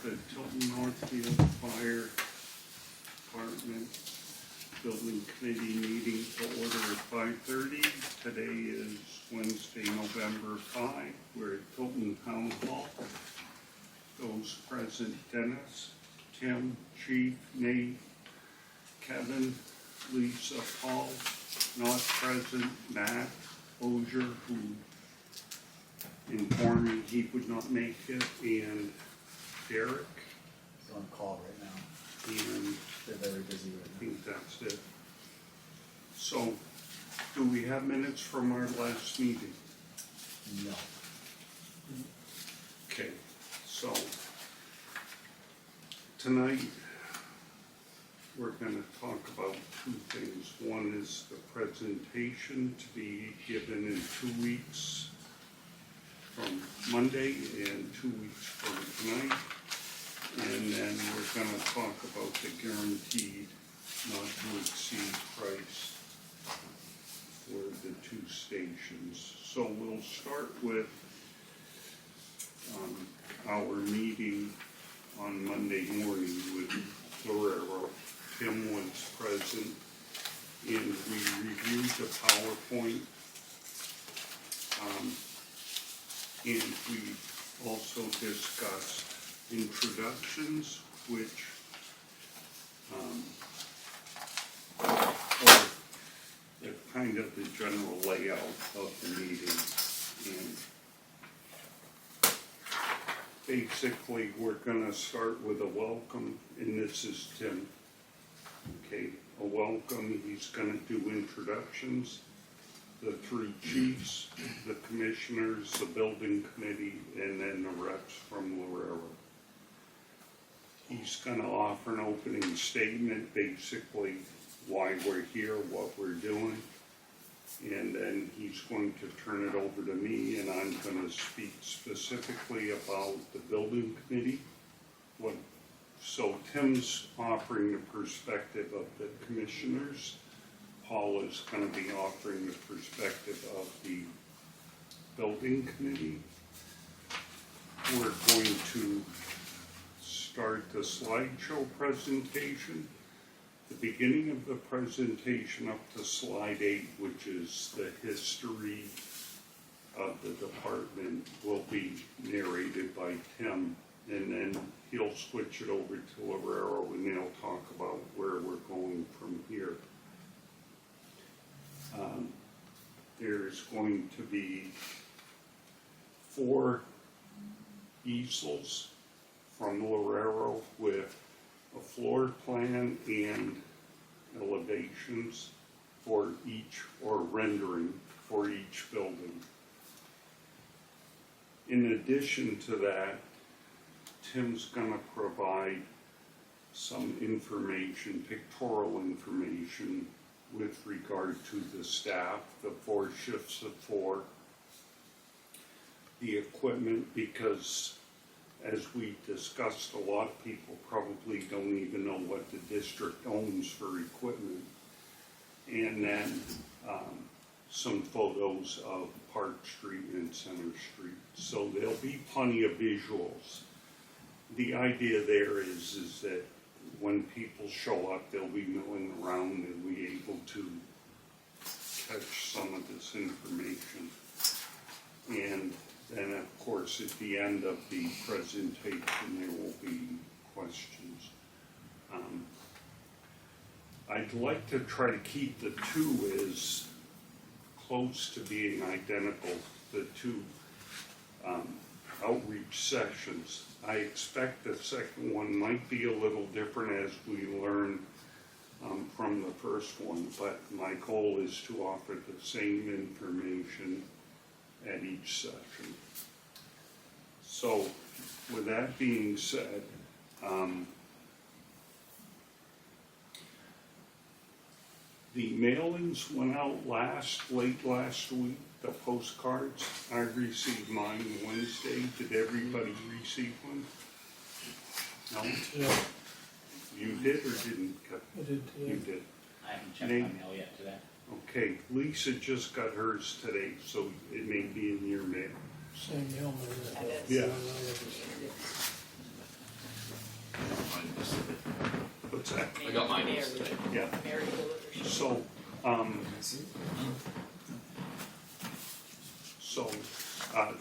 the Tilton Northfield Fire Department Building Committee meeting to order at 5:30. Today is Wednesday, November 5. We're at Tilton Town Hall. Those present: Dennis, Tim, Chief, Nate, Kevin, Lisa, Paul. Not present: Matt Ozier, who informed me he would not make it, and Derek. He's on call right now. And They're very busy I right now. think that's it. So, do we have minutes from our last meeting? No. Okay, so tonight we're going to talk about two things. One is the presentation to be given in 2 weeks from Monday and 2 weeks from tonight. And then we're going to talk about the guaranteed not to exceed price for the two stations. So we'll start with our meeting on Monday morning with Lorero. Tim was present and we reviewed the PowerPoint. And we also discussed introductions, which are the kind of the general layout of the meeting. And basically, we're going to start with a welcome, and this is Tim. Okay, a welcome. He's going to do introductions. The three chiefs, the commissioners, the building committee, and then the reps from Lorero. He's going to offer an opening statement, basically why we're here, what we're doing, and then he's going to turn it over to me, and I'm going to speak specifically about the building committee. So Tim's offering the perspective of the commissioners. Paul is going to be offering the perspective of the building committee. We're going to start the slideshow presentation. The beginning of the presentation up to slide 8, which is the history of the department, will be narrated by Tim, and then he'll switch it over to Lorero and they'll talk about where we're going from here. There's going to be 4 easels from Lorero with a floor plan and elevations for each, or rendering for each building. In addition to that, Tim's going to provide some information, pictorial information, with regard to the staff, the 4 shifts of 4, the equipment, because as we discussed, a lot of people probably don't even know what the district owns for equipment, and then some photos of Park Street and Center Street. So there'll be plenty of visuals. The idea there is that when people show up, they'll be milling around and be able to catch some of this information. And then, of course, at the end of the presentation, there will be questions. I'd like to try to keep the 2 as close to being identical, the 2 outreach sessions. I expect the second one might be a little different as we learn from the first one, but my goal is to offer the same information at each session. So, with that being said, the mailings went out late last week, the postcards. I received mine Wednesday. Did everybody receive one? No? Yeah, You did or didn't? I did You today. did. I haven't checked my mail yet today. Okay, Lisa just got hers today, so it may be in your mail. Same mailman. That is. Yeah. mine yesterday. What's that? I got mine yesterday. Yeah, Mary delivered. so,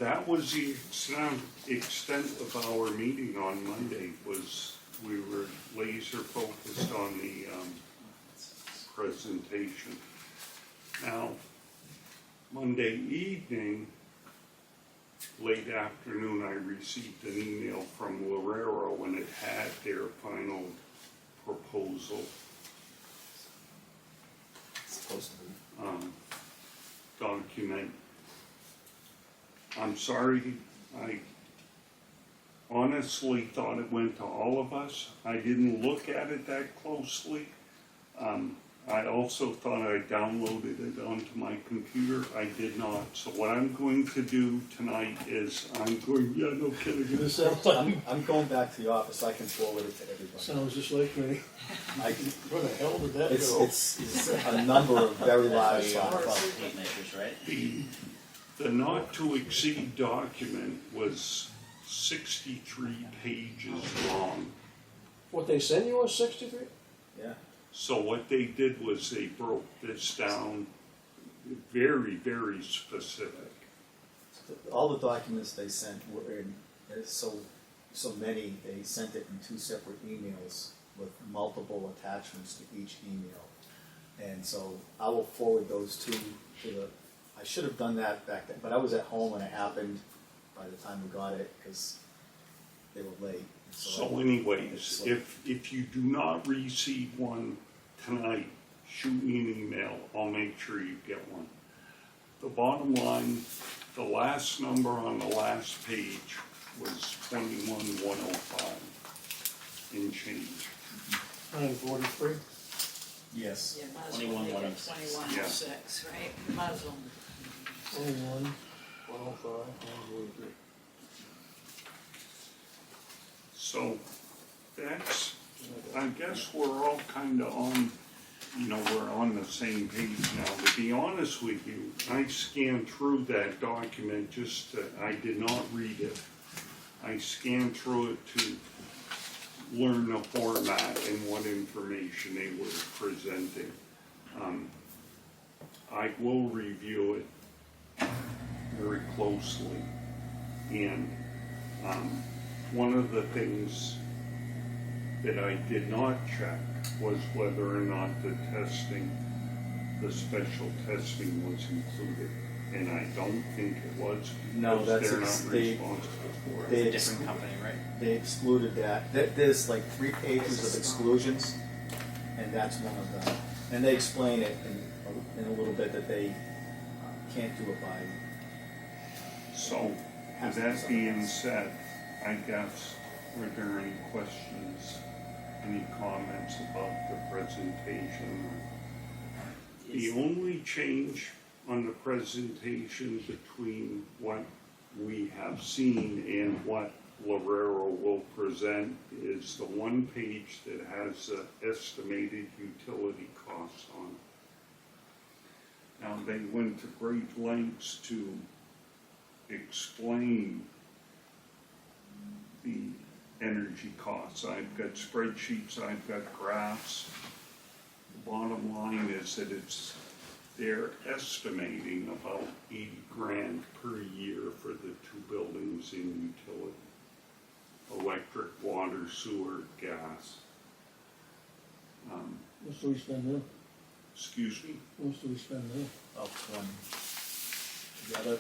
that was the extent of our meeting on Monday, was we were laser focused on the, presentation. Now, Monday evening, late afternoon, I received an email from Lorero and it had their final proposal, It's supposed to be. document. I'm sorry, I honestly thought it went to all of us. I didn't look at it that closely. I also thought I downloaded it onto my computer. I did not. So what I'm going to do tonight is I'm going, yeah, no kidding. This sounds like, I'm going back to the office, I can forward it to everybody. sounds just like me. I can, Where the hell did that it's, go? it's a number of very large files. Tape measures, right? The not to exceed document was 63 pages long. What they send you was 63? Yeah. So what they did was they broke this down very, very specific. All the documents they sent were in, there's so many, they sent it in 2 separate emails with multiple attachments to each email. And so I will forward those two to the, I should have done that back then, but I was at home when it happened by the time we got it, because they were late. So anyways, if you do not receive one tonight, shoot me an email, I'll make sure you get one. The bottom line, the last number on the last page was 21,105 in change. 943? Yes. Yeah, Muslim, they get 21,106. 2106, right? Muslim. 21, 105, 943. So that's, I guess we're all kind of on, we're on the same page now. To be honest with you, I scanned through that document I did not read it. I scanned through it to learn the format and what information they were presenting. I will review it very closely. And one of the things that I did not check was whether or not the special testing was included. And I don't think it was, No, because that's they're ex- not they- responsible for they it. It's a different company, right? They excluded that. There's like 3 pages of exclusions, and that's one of them. And they explain it in a little bit that they can't do it by. So, with that being said, I guess, were there any questions, any comments about the presentation? The only change on the presentation between what we have seen and what Lorero will present is the one page that has estimated utility costs on it. Now, they went to great lengths to explain the energy costs. I've got spreadsheets, I've got graphs. The bottom line is that they're estimating about 80 grand per year for the 2 buildings in utility. Electric, water, sewer, gas. What do we spend now? Excuse me? What do we spend now? About 20. Together.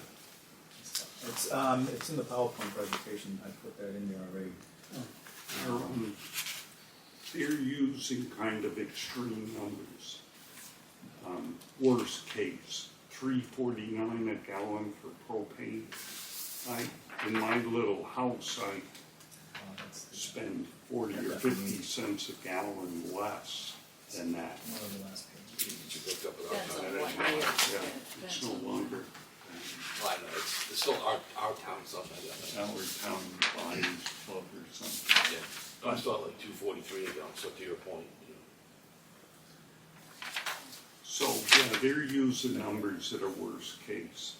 It's in the PowerPoint presentation. I put that in there already. They're using kind of extreme numbers. Worst case, $3.49 a gallon for propane. In my little house, I That's spend 40 or 50 cents a gallon less than that. one of the last pages. Did you pick up with Depends our on town? what year. Yeah, it's no longer Well, I know, it's still our town stuff, I guess. our town buyers club or something. Yeah, I'm still at like 243 a gallon, so to your point, So, yeah, they're using numbers that are worst case.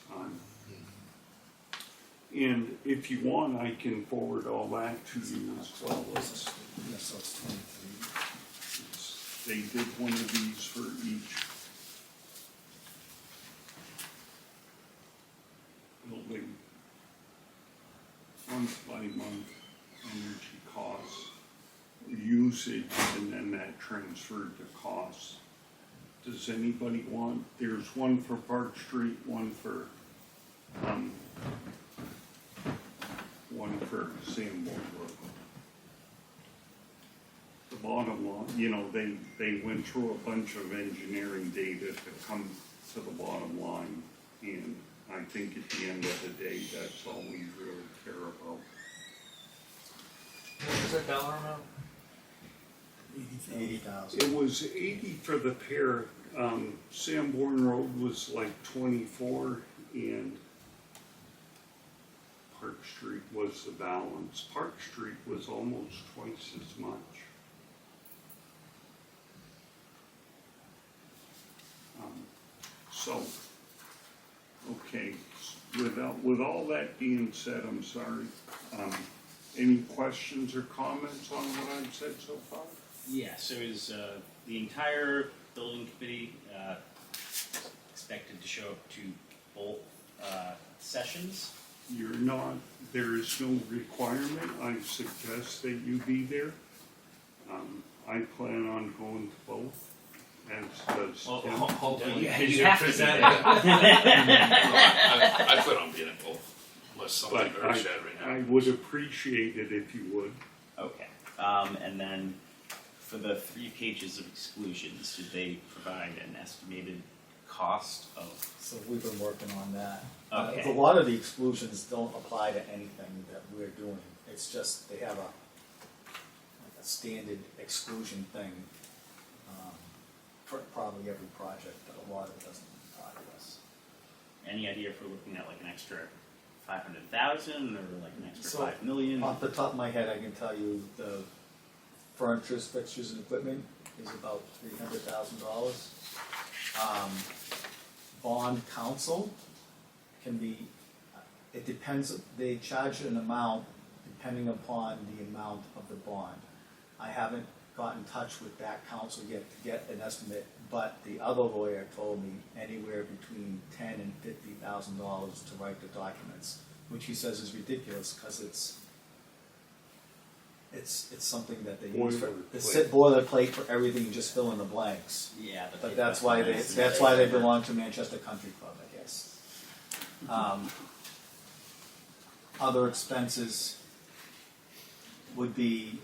And if you want, I can forward all that to you as well. Yeah, so it's 23. They did one of these for each building. Month by month, energy costs, usage, and then that transferred to costs. Does anybody want, there's one for Park Street, one for Sanborn Road. The bottom line, you know, they went through a bunch of engineering data to come to the bottom line, and I think at the end of the day, that's all we really care about. What was that dollar amount? 80,000. It was 80 for the pair. Sanborn Road was like 24, and Park Street was the balance. Park Street was almost twice as much. So, okay, with all that being said, I'm sorry. Any questions or comments on what I've said so far? Yeah, so is the entire building committee expected to show up to both sessions? You're not, there is no requirement. I suggest that you be there. I plan on going to both, as does Well, Tim. hold on. You He's have to present be I plan on being at both, unless something But earth shattering I happens. would appreciate it if you would. Okay, and then for the 3 pages of exclusions, did they provide an estimated cost of? So we've been working on that. Okay. A lot of the exclusions don't apply to anything that we're doing. It's just, they have like a standard exclusion thing for probably every project, but a lot of it doesn't apply to us. Any idea if we're looking at like an extra 500,000 or like an extra So, 5 million? Off the top of my head, I can tell you the furniture, fixtures, and equipment is about $300,000. Bond counsel can be, it depends, they charge an amount depending upon the amount of the bond. I haven't got in touch with that counsel yet to get an estimate, but the other lawyer told me anywhere between $10,000 and $50,000 to write the documents, which he says is ridiculous because it's something that they use for, it's boilerplate for everything, you just fill in the blanks. Yeah, But that's why they belong to Manchester Country Club, I guess. Other expenses would be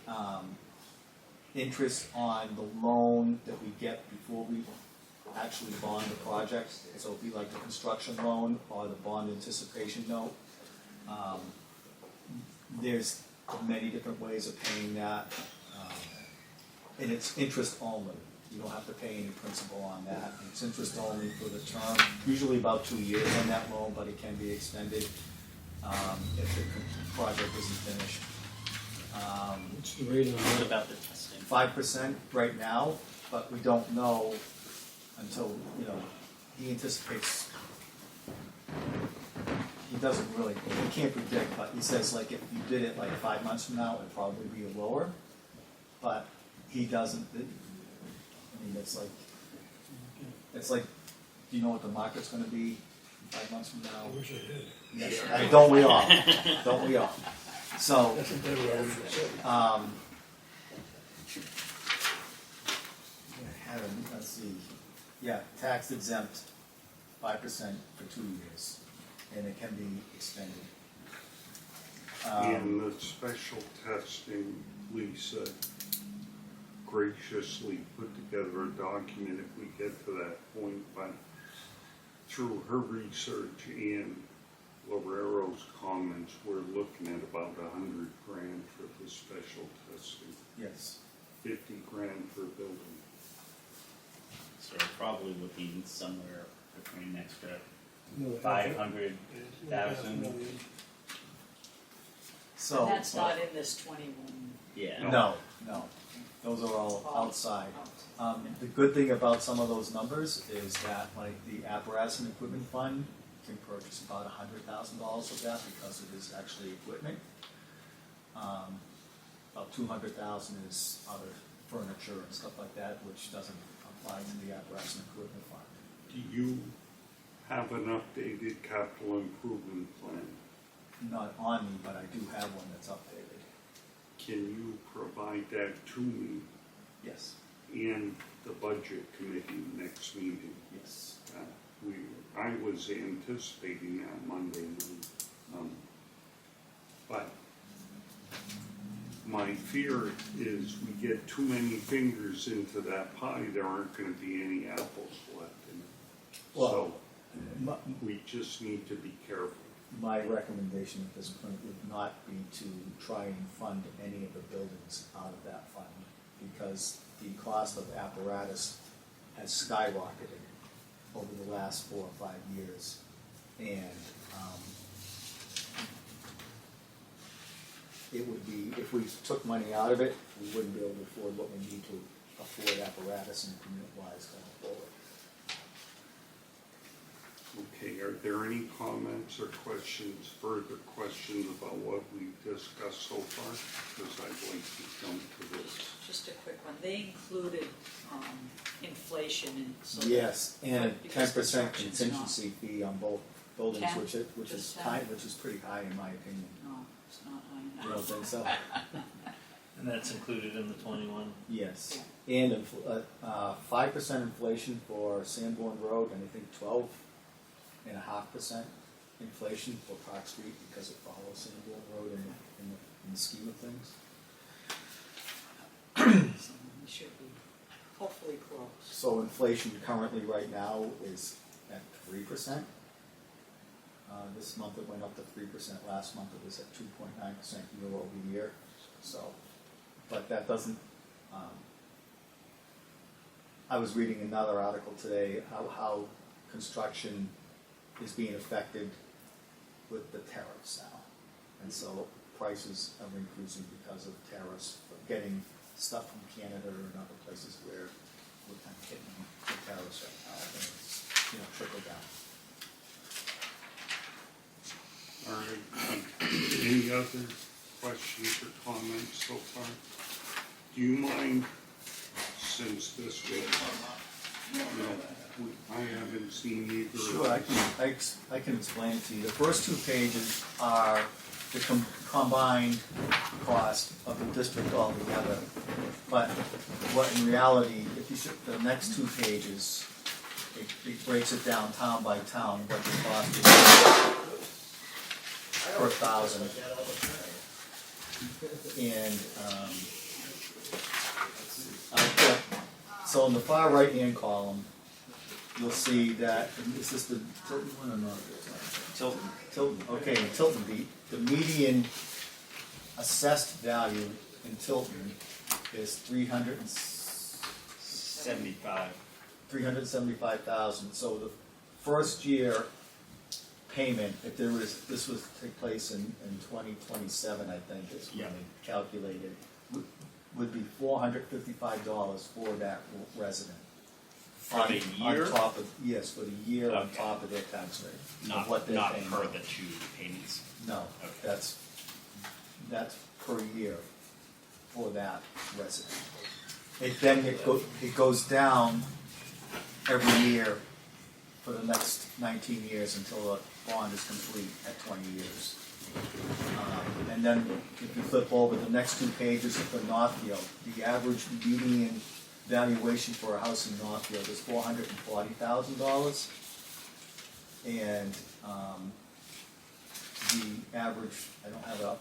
interest on the loan that we get before we actually bond the project. So it'd be like the construction loan or the bond anticipation note. There's many different ways of paying that, and it's interest only. You don't have to pay any principal on that. It's interest only for the term, usually about 2 years on that loan, but it can be extended if the project isn't finished. What's the rate on What that? about the testing? 5% right now, but we don't know until, he anticipates, he doesn't really, he can't predict, but he says like if you did it like 5 months from now, it'd probably be lower, but he doesn't, it's like, do you know what the market's gonna be 5 months from now? I wish I did. Yes, don't we all, don't we all? So, That's a better way to say it. let's see, tax exempt 5% for 2 years, and it can be extended. And the special testing, Lisa graciously put together a document if we get to that point, but through her research and Lorero's comments, we're looking at about $100,000 for the special testing, Yes. $50,000 for building. So we're probably looking somewhere between an extra No, half it. 500,000. So. That's not in this 21. Yeah. No, those are all outside. The good thing about some of those numbers is that like the apparatus and equipment fund can purchase about $100,000 of that because it is actually equipment. About $200,000 is other furniture and stuff like that, which doesn't apply to the apparatus and equipment fund. Do you have an updated capital improvement plan? Not on me, but I do have one that's updated. Can you provide that to me Yes, and the budget committee next meeting? yes. I was anticipating that Monday night. But my fear is we get too many fingers into that pie, there aren't gonna be any apples left in it. So Well, we just need to be careful. my recommendation at this point would not be to try and fund any of the buildings out of that fund, because the cost of apparatus has skyrocketed over the last 4 or 5 years. And it would be, if we took money out of it, we wouldn't be able to afford what we need to afford apparatus and equipment-wise going forward. Okay, are there any comments or questions, further questions about what we've discussed so far? Because I'd like to jump to this. Just a quick one, they included, inflation in, so. that- Yes, and a because 10% construction's not- contingency fee on both buildings, 10? which is Just high, 10? which is pretty high in my opinion. No, it's not high enough. You don't think so? And that's included in the 21? Yes, and 5% inflation for Sanborn Road, and I think 12.5% inflation for Park Street because it follows Sanborn Road in the scheme of things. So we should be hopefully close. So inflation currently right now is at 3%. This month it went up to 3%. Last month it was at 2.9% year over year. So, but that doesn't. I was reading another article today how construction is being affected with the tariffs now, and so prices are increasing because of tariffs for getting stuff from Canada and other places where we're kind of hitting the tariffs right now, and it's, trickle down. All right, any other questions or comments so far? Do you mind, since this was, I haven't seen either. Sure, I can explain it to you. The first 2 pages are the combined cost of the district altogether. But what in reality, if you should, the next 2 pages, it breaks it down town by town, what the cost is per thousand. And, so in the far right-hand column, you'll see that, is this the Tilton one or not? Tilton, okay, in Tilton, the median assessed value in Tilton is $375,000. So the first year payment, if this was to take place in 2027, I think is when they calculated, would be $455 for that resident. For the year? On top of, yes, for the year on Okay. top of their tax rate. of Not what they're not paying. per the 2 payments. No, Okay. that's per year for that resident. It goes down every year for the next 19 years until the bond is complete at 20 years. And then if you flip over the next 2 pages for Northfield, the average median valuation for a house in Northfield is $440,000. And the average,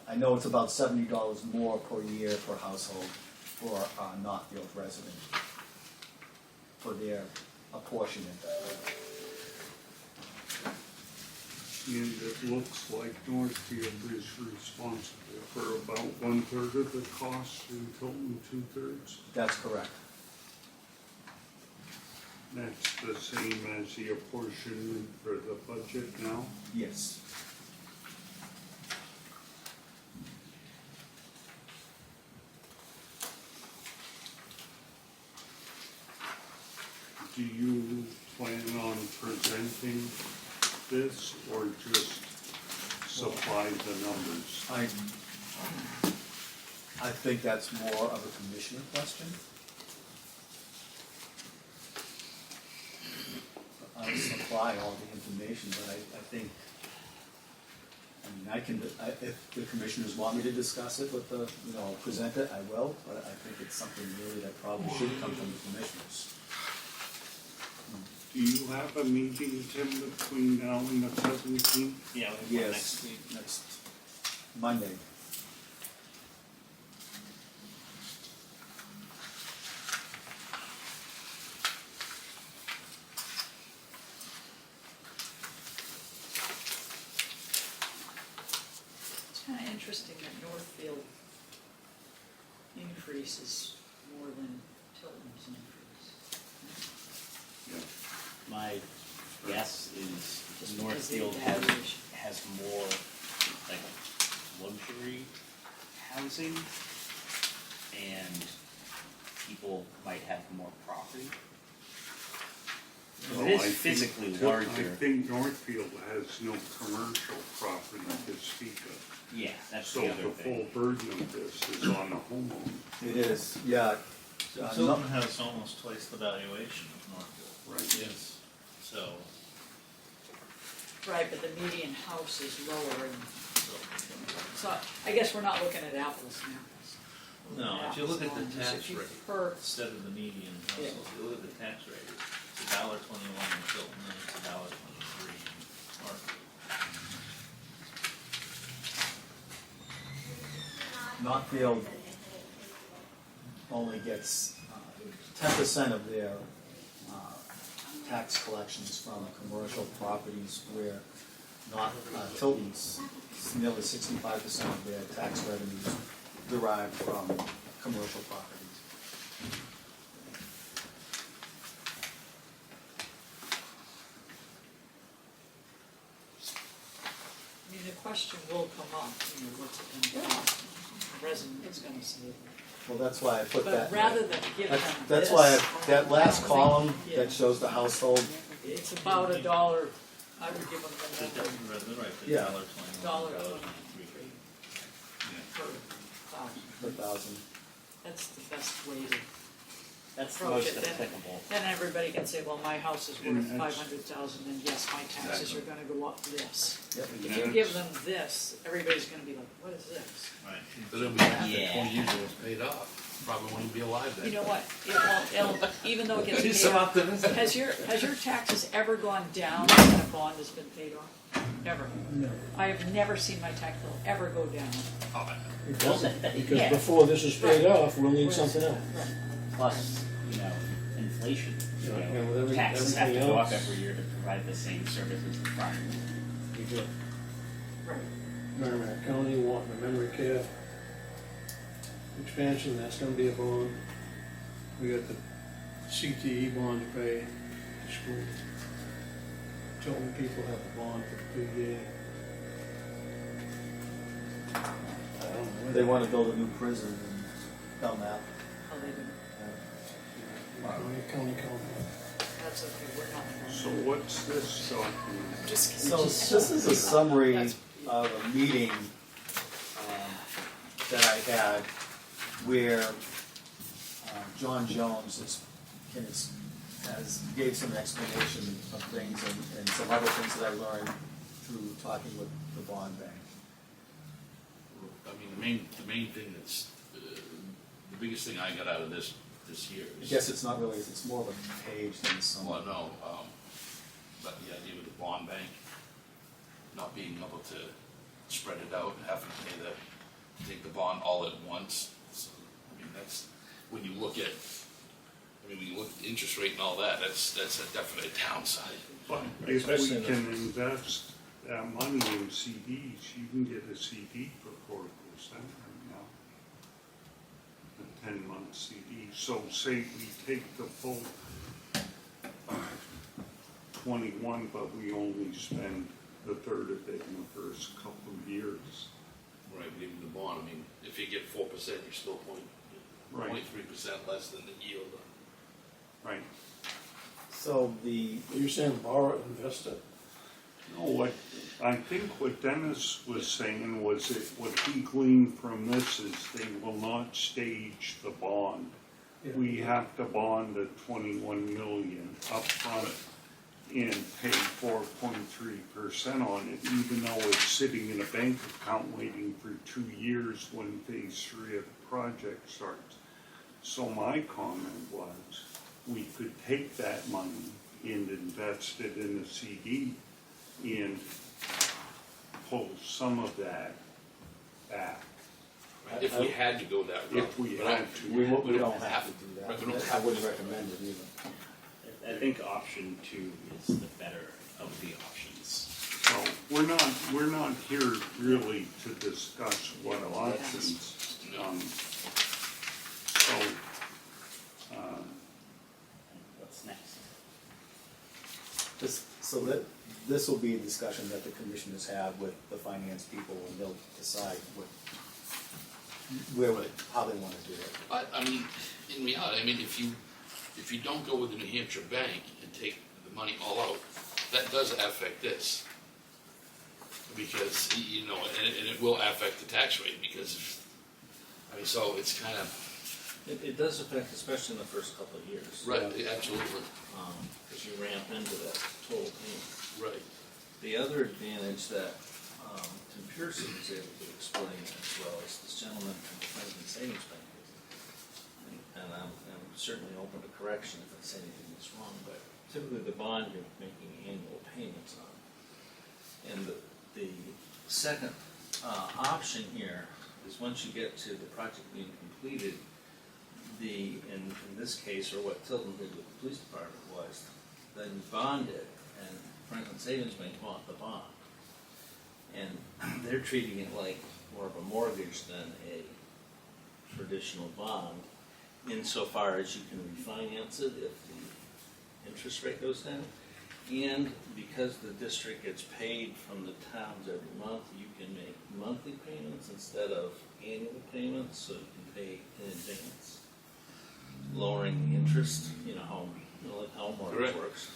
I know it's about $70 more per year per household for a Northfield resident for their apportionment. And it looks like Northfield is responsible for about 1/3 of the cost and Tilton 2/3. That's correct. That's the same as the apportionment for the budget now. Yes. Do you plan on presenting this or just supply the numbers? I think that's more of a commissioner question. I'll supply all the information, but I think, if the commissioners want me to discuss it with the, present it, I will, but I think it's something really that probably should come from the commissioners. Do you have a meeting, Tim, between now and the 17th? Yeah, we have one Yes, next week. next Monday. It's kind of interesting that Northfield increase is more than Tilton's increase. Yeah. My guess is Just because of the Northfield valuation. has more like luxury housing, and people might have more property. Well, It is I think physically I larger. think Northfield has no commercial property to speak of. Yeah, that's So the other the thing. full burden of this is on the homeowner. It is, yeah. Tilton has almost twice the valuation of Northfield. Right. Yes. So, Right, but the median house is lower, and so I guess we're not looking at apples and apples. We're looking no, if you look at the apples and oranges. tax If you rate, per- instead of the median Yeah. household, if you look at the tax rate, it's $1.21 in Tilton, and it's $1.23 in Northfield. Northfield only gets 10% of their tax collections from commercial properties, where Tilton's nearly 65% of their tax revenues derive from commercial properties. I mean, the question will come up, what's it gonna cost? The resident is gonna say, Well, that's why I put that. but rather than give them That's this. why that last housing, column yeah, that shows the household, it's about $1, I would give them The the number, Tilton, right, the Yeah. $1.21. $1.23 per thousand. per thousand. That's the best way to That's the approach most it. applicable. Then everybody can say, well, my house is And worth that's- 500,000, and yes, my taxes are gonna go up this. Yep. If you give them this, everybody's gonna be like, what is this? Right. But it'll be after Yeah. 20 years it was paid off. Probably won't be alive then. You know what, it'll, even though it gets He's paid so off, optimistic. has your taxes ever gone down when a bond has been paid off? Ever? No, I have never seen my tax bill ever go down. Oh, it Well, doesn't, that- because yeah. before this is paid Right. off, we'll need something else. Plus, inflation. Yeah, and with Taxes have to everything go up else. every year to provide the same services approximately. We got Right. Merrimack County wanting a memory care expansion, that's gonna be a bond. We got the CTE bond to pay to school. Tilton people have a bond for the PDA. I don't know. They want to build a new prison in Belknap. Oh, they do. County. That's okay, we're not. So what's this document? Just So this is a summary of a meeting that I had where John Jones gave some explanation of things and some other things that I learned through talking with the bond bank. I mean, the main thing that's, the biggest thing I got out of this year I is. guess it's not really, it's more of a page than some. Well, no, but the idea with the bond bank, not being able to spread it out, having to take the bond all at once. So, I mean, that's, when you look at the interest rate and all that, that's a definite downside. But if we Especially in the- can invest that money in CDs, you can get a CD for 4% right now. A 10-month CD. So say we take the full 21, but we only spend a third of it in the first couple of years. Right, but even the bond, I mean, if you get 4%, you're still Right. 0.3% less than the yield. Right. So the, You're saying borrow it, invest it? No, what, I think what Dennis was saying was that what he gleaned from this is they will not stage the bond. Yeah. We have to bond at 21 million upfront and pay 4.3% on it, even though it's sitting in a bank account waiting for 2 years when phase 3 of the project starts. So my comment was, we could take that money and invest it in a CD and pull some of that back. If we had to go that route. If we But had to. We don't have to do Right, we don't that. I have wouldn't to. recommend it either. I think option 2 is the better of the options. So we're not here really to discuss what options. So, What's next? This will be a discussion that the commissioners have with the finance people, and they'll decide how they wanna do it. But, I mean, in reality, I mean, if you don't go with the New Hampshire bank and take the money all out, that does affect this. Because, you know, and it will affect the tax rate, because, I mean, so it's kind of, It does affect, especially in the first couple of years. right, absolutely, Because you ramp into that total payment. right. The other advantage that Tim Pearson was able to explain as well as this gentleman from the Franklin Savings Bank is, and I'm certainly open to correction if I say anything that's wrong, but typically the bond you're making annual payments on. And the second option here is once you get to the project being completed, in this case, or what Tilden did with the police department was, then you bond it, and Franklin Savings Bank bought the bond. And they're treating it like more of a mortgage than a traditional bond, insofar as you can refinance it if the interest rate goes down. And because the district gets paid from the towns every month, you can make monthly payments instead of annual payments, so you can pay in advance, lowering the interest, like how a mortgage Correct. works.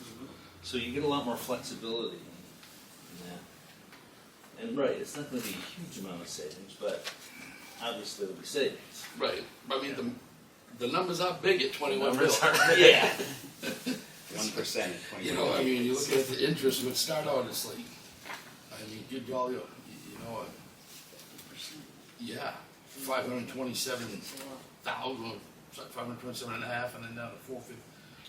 So you get a lot more flexibility in that. And right, it's not gonna be a huge amount of savings, but obviously there'll be savings. Right, I mean, the numbers are big at 21 mil. Numbers are Yeah. 1% at 20. You know, I mean, you look at the interest, it would start out, it's like, I mean, good golly, you know, yeah, 527,000, 527 and a half, and then down to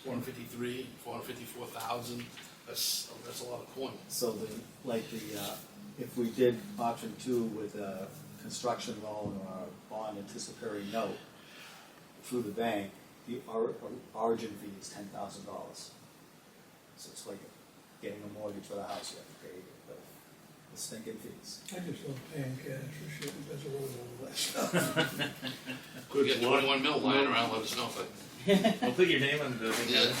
453, 454,000. That's a lot of coin. So if we did option 2 with a construction loan or a bond anticipatory note through the bank, the origin fee is $10,000. So it's like getting a mortgage for the house, you have to pay the stinking fees. I just love paying cash for shit that doesn't really all that stuff. If you get 21 mil lying around, let us know. But We'll put your name on the building. yeah.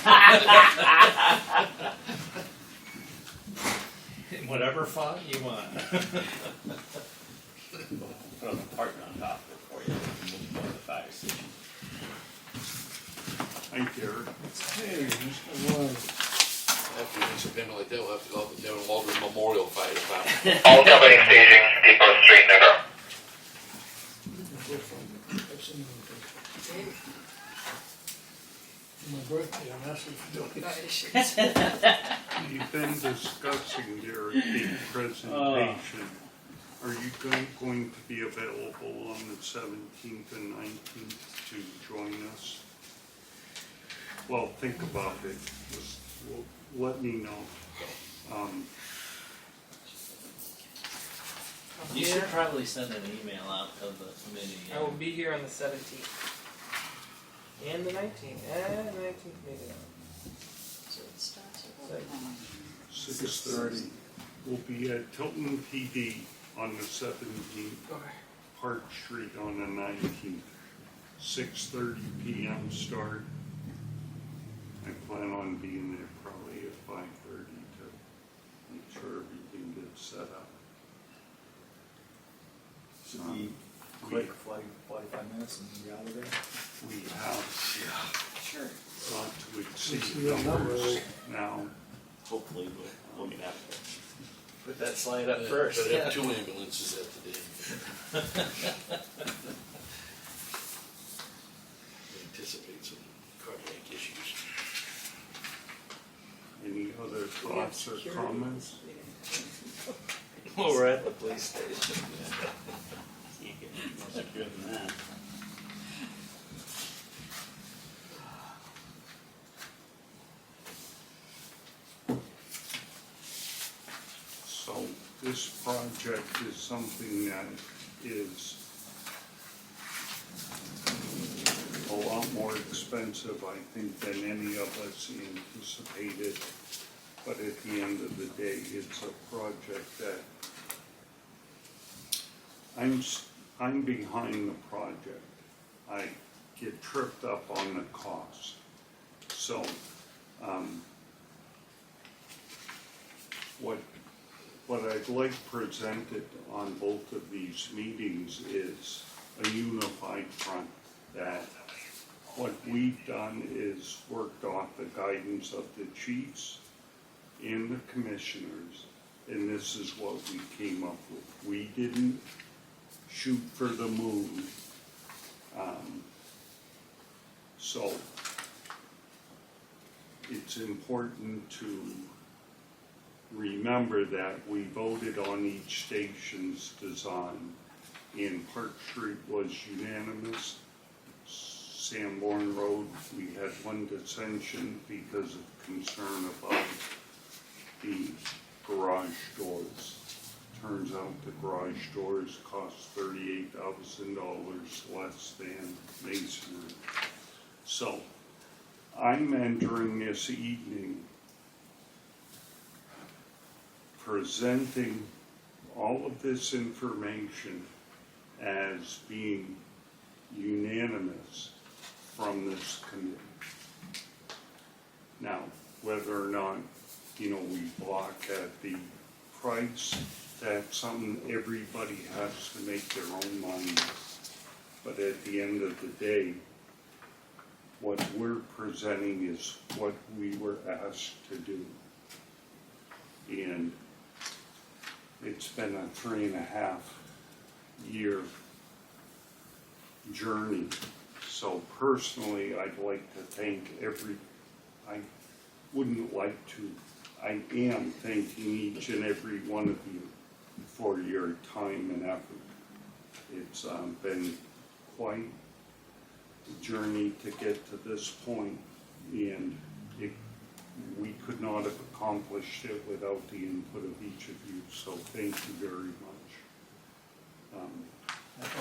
In whatever font you want. Put an apartment on top of it for you. Move on to the fire station. Thank you, Eric. Hey, Mr. Wise. After you make a payment like that, we'll have to go up and down to Walden Memorial Fire Department. All company staging, Depot Street, New York. I've seen it on Facebook. For my birthday, I'm asking for donations. You've been discussing their big presentation. Are you going to be available on the 17th and 19th to join us? Well, think about it. Just let me know. You should probably send an email out to the committee. I will be here on the 17th. And the 19th. And the 19th maybe not. So it starts at So- 6:30. We'll be at Tilton PD on the 17th, Okay. Park Street on the 19th. 6:30 p.m. start. I plan on being there probably at 5:30 to make sure everything gets set up. Should be quick, 45 minutes and be out of there. We have Sure. not to exceed What's your number? numbers now. Hopefully we'll get out of there. Put that slide up first. But have 2 ambulances at the dam. Anticipate some cardiac issues. Any other thoughts or comments? Well, we're at the police station. Can't get any more secure than that. So this project is something that is a lot more expensive, I think, than any of us anticipated. But at the end of the day, it's a project that I'm behind the project. I get tripped up on the cost. So, what I'd like presented on both of these meetings is a unified front, that what we've done is worked off the guidance of the chiefs and the commissioners, and this is what we came up with. We didn't shoot for the moon. So it's important to remember that we voted on each station's design, and Park Street was unanimous. Sanborn Road, we had one dissension because of concern about the garage doors. Turns out the garage doors cost $38,000 less than masonry. So I'm entering this evening presenting all of this information as being unanimous from this committee. Now, whether or not, we balk at the price, that's something everybody has to make their own mind. But at the end of the day, what we're presenting is what we were asked to do. And it's been a 3.5 year journey. So personally, I'd like to thank I am thanking each and every one of you for your time and effort. It's been quite a journey to get to this point, and we could not have accomplished it without the input of each of you, so thank you very much.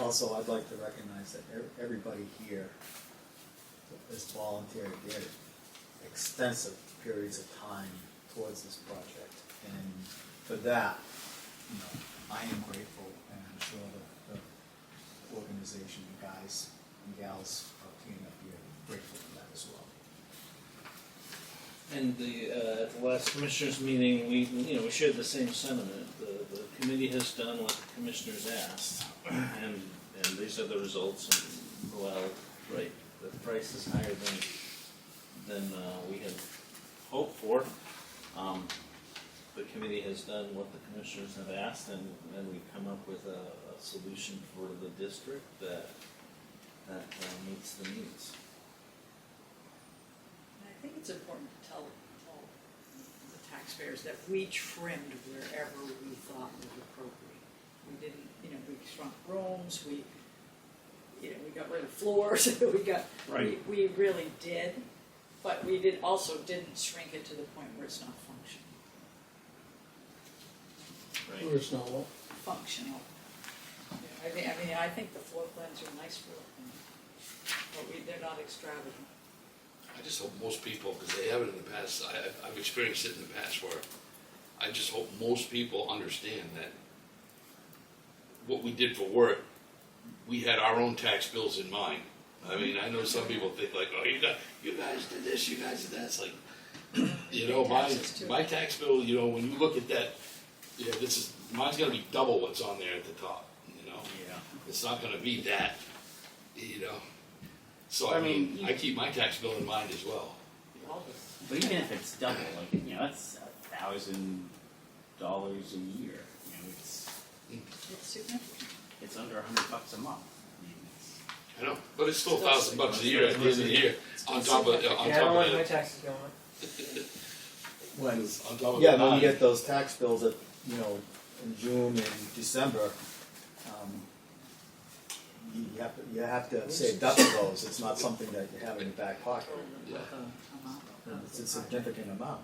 Also, I'd like to recognize that everybody here has volunteered their extensive periods of time towards this project. And for that, I am grateful, and I'm sure the organization, the guys and gals of TNFD are grateful for that as well. And at the last commissioners meeting, we shared the same sentiment. The committee has done what the commissioners asked, and these are the results. And well, right, the price is higher than we had hoped for. The committee has done what the commissioners have asked, and we've come up with a solution for the district that meets the needs. I think it's important to tell the taxpayers that we trimmed wherever we thought was appropriate. We didn't, we shrunk rooms, we got rid of floors, Right. we really did, but we didn't shrink it to the point where it's not functional. Right. Where it's not what? Functional. I think the floor plans are nice floor plans, but they're not extravagant. I just hope most people, because they haven't in the past, I've experienced it in the past where I just hope most people understand that what we did for work, we had our own tax bills in mind. I mean, I know some people think like, oh, you guys did this, you guys did that. It's like, my tax bill, when you look at that, mine's gonna be double what's on there at the top, Yeah. It's not gonna be that, So I mean, I keep my tax bill in mind as well. But even if it's double, that's $1,000 a year. You know, it's significant. it's under $100 a month. I mean, it's, I know, but it's still $1,000 a year at the end of the year, on top of, Yeah, I don't like my that. taxes going up. When, On top of yeah, the when you nine. get those tax bills at, you know, in June and December, you have to save up for those. It's not something that you have in your back pocket. Yeah. It's a significant amount.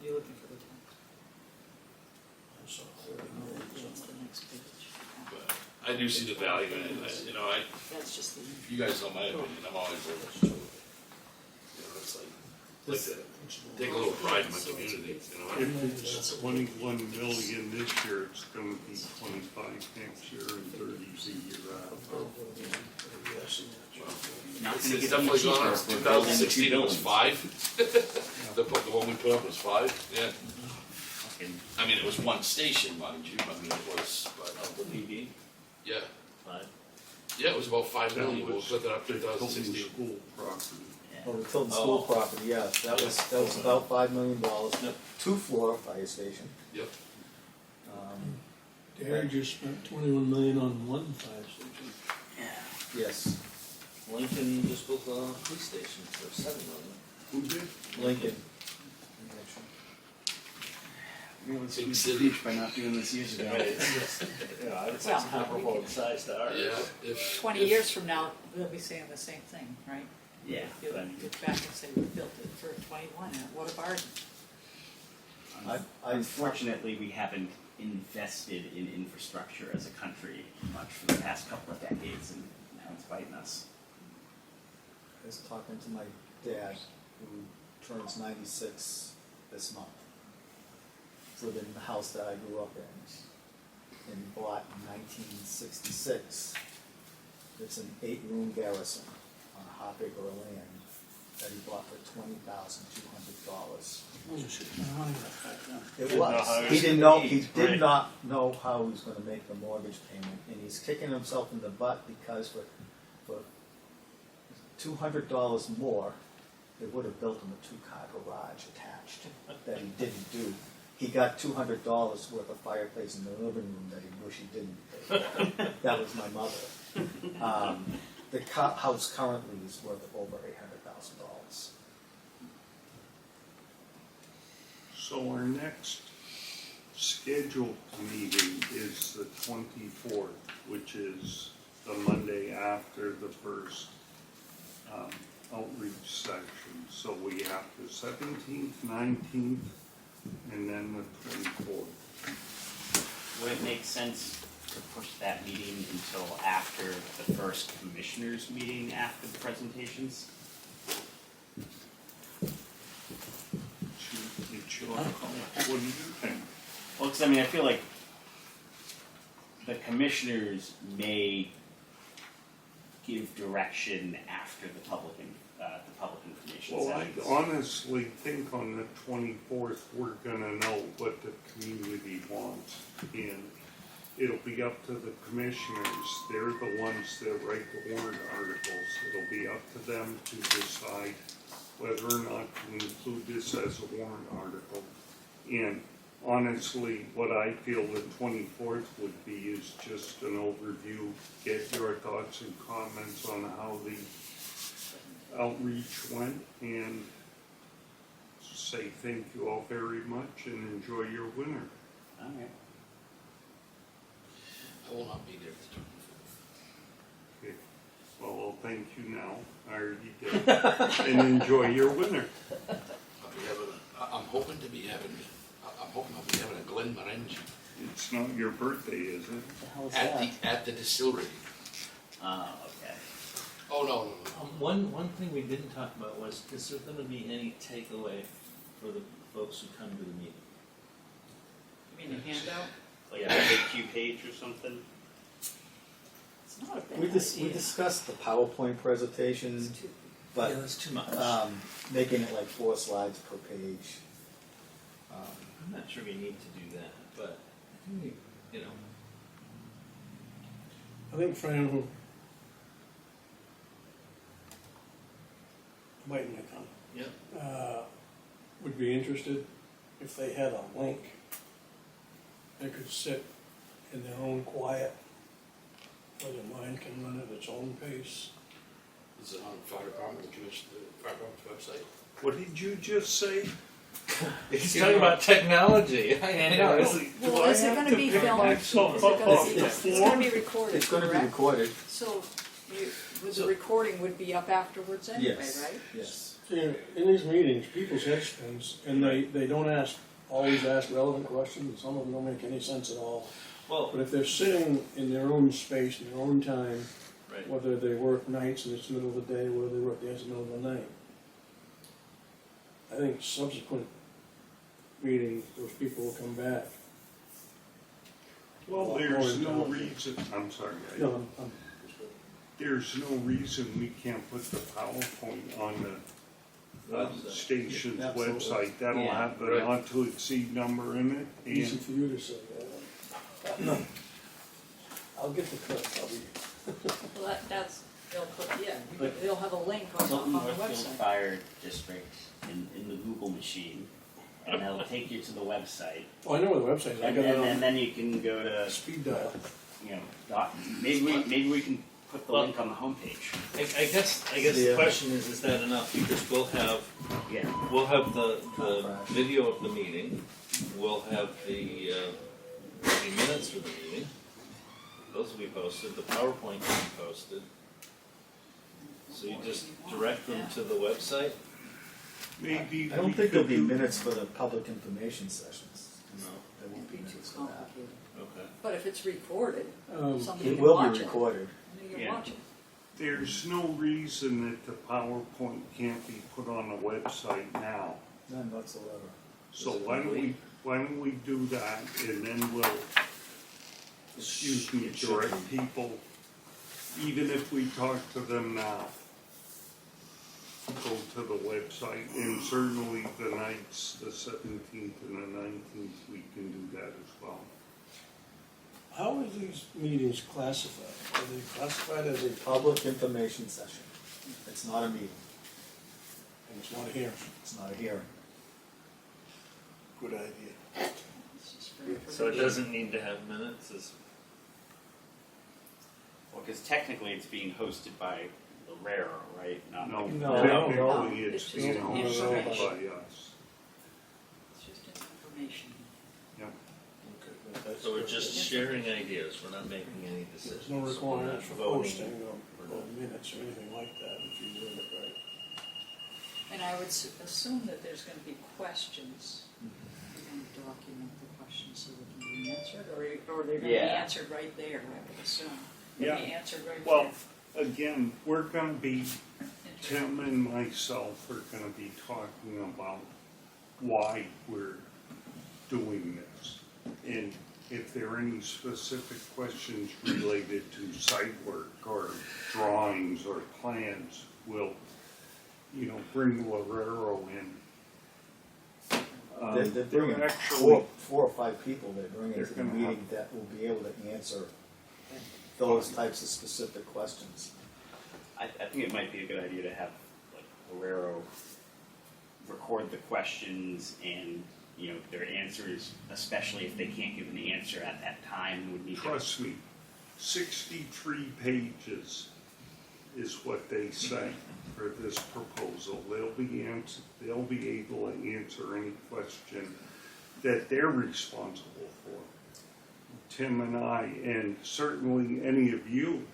You're looking for the tax. I saw That's the next page. But I do see the value in it, you know, That's just the. you guys know my opinion, I'm always very much true. You know, it's like to take a little pride in my community, you know. If it's 21 million this year, it's gonna be 25 next year and 30 the year after. not It's going to get any definitely cheaper gone up. for building 2016 two it was buildings. 5. The one we put up was 5, yeah. Fucking- I mean, it was one station, mind you, I mean, it was, but, The PD, yeah. fine. Yeah, it was about 5 That million, we'll was put that up to the Tilton 2016. school property. Oh, the Tilton School property, yeah, that was about $5 million. Yep. 2-floor fire station. Yep. Derry just spent 21 million on one fire station. Yes, Lincoln just built a police station for $7 million. Who did? Lincoln. Realized Big we city. by not doing this years ago. Yeah, I would say Well, it's comparable in size to ours. Yeah, if. 20 if- years from now, they'll be saying the same thing, right? Yeah, You'll but look back and say, we built it for 21, and what a bargain. unfortunately, we haven't invested in infrastructure as a country much for the past couple of decades, and now it's biting us. I was talking to my dad, who turns 96 this month. He's living in the house that I grew up in, and bought in 1966. It's an 8-room garrison on a half acre of land that he bought for $20,200. It was. He didn't know. He did not know how he was going to make the mortgage payment, and he's kicking himself in the butt because for $200 more, they would have built him a 2-car garage attached that he didn't do. He got $200 worth of fireplace in the living room that he wished he didn't pay for. That was my mother. The house currently is worth over $800,000. So our next scheduled meeting is the 24th, which is the Monday after the first outreach section. So we have the 17th, 19th, and then the 24th. Would it make sense to push that meeting until after the first commissioners' meeting after the presentations? It's your call. What do you think? Well, because I mean, I feel like the commissioners may give direction after the public information Well, I sessions. honestly think on the 24th, we're gonna know what the community wants. And it'll be up to the commissioners. They're the ones that write the warrant articles. It'll be up to them to decide whether or not to include this as a warrant article. And honestly, what I feel the 24th would be is just an overview, get your thoughts and comments on how the outreach went, and say thank you all very much and enjoy your winter. All right. I will not be there the 24th. Okay. Well, I'll thank you now. I already did. And enjoy your winter. I'm hoping to be having, I'm hoping I'll be having a Glenmorangie It's not your birthday, is it? What the hell is that? at the distillery. Oh, okay. Oh, no. One thing we didn't talk about was, is there gonna be any takeaway for the folks who come to the meeting? You mean a handout? Like a FAQ page or something? It's not a bad We idea. discussed the PowerPoint presentation, but Yeah, that's too much. making it like 4 slides per page. I'm not sure we need to do that, but I think we, you know, I think Fran who might not come, yep. would be interested if they had a link they could sit in their own quiet, where their mind can run at its own pace. Is it on the fire department, the commission, the fire department's website? What did you just say? He's talking about technology. I know. Well, is it gonna be filmed? Is it gonna be, it's gonna be recorded, It's gonna be correct? recorded, So, the recording would be up afterwards anyway, yes, right? yes. See, in these meetings, people's heads spins, and they don't always ask relevant questions, and some of them don't make any sense at all. Well, But if they're sitting in their own space, in their own time, right. whether they work nights and it's the middle of the day, whether they work days in the middle of the night, I think subsequent meetings, those people will come back. Well, there's no reason, I'm sorry, No, I'm there's no reason we can't put the PowerPoint on the station's Absolutely. website. That'll Yeah. have the Right. not to exceed number in it, easy and for you to say that. No. I'll get the cut, I'll be. Well, that's, they'll put, yeah, But- they'll have a link on Tilton the Northfield website. Fire District in the Google machine, and it'll take you to the website, Oh, I know where the website is, I and, got it and on then you can go to, speed dial. you know, maybe we can put the Well- link on the homepage. I guess the Yeah. question is that enough? Because we'll have Yeah. the video of the meeting, we'll have the minutes for the meeting. Those will be posted, the PowerPoint will be posted. So you just direct them to the website? maybe I don't we think there'll could be do- minutes for the public information sessions. No. There won't be Be too minutes for that. complicated. Okay. But if it's recorded, somebody It can will watch be it. recorded. And you can Yeah. watch it. There's no reason that the PowerPoint can't be put on the website now. None whatsoever. So why don't we do that, and then we'll, excuse me, It should direct people, even if we talk to them now, go to the website, and certainly the nights, the 17th and the 19th, we can do that as well. How are these meetings classified? Are they classified as a, Public information session. It's not a meeting, and it's not a hearing? it's not a hearing. Good idea. It's just for So it information. doesn't need to have minutes? Well, because technically it's being hosted by Lorero, right? Not No, like- No. technically it's It's being just hosted information. by us. It's just information. So we're just sharing ideas, we're not making any decisions. There's no requirement for We're not posting voting. of minutes or anything like that, if you read it right. And I would assume that there's gonna be questions. You're gonna document the questions so they can be answered, or they're gonna be Yeah. answered right there, I would assume. They'll be Yeah. answered right Well, there. again, we're gonna be, Tim and myself are gonna be talking about why we're doing this. And if there are any specific questions related to site work or drawings or plans, we'll, bring Lorero in. They're bringing actually, four or five people they're bringing They're to the gonna meeting that will be able to answer those types of specific questions. I think it might be a good idea to have like Lorero record the questions and, their answers, especially if they can't give an answer at that time, would need to. trust me, 63 pages is what they say for this proposal. They'll be able to answer any question that they're responsible for. Tim and I, and certainly any of you,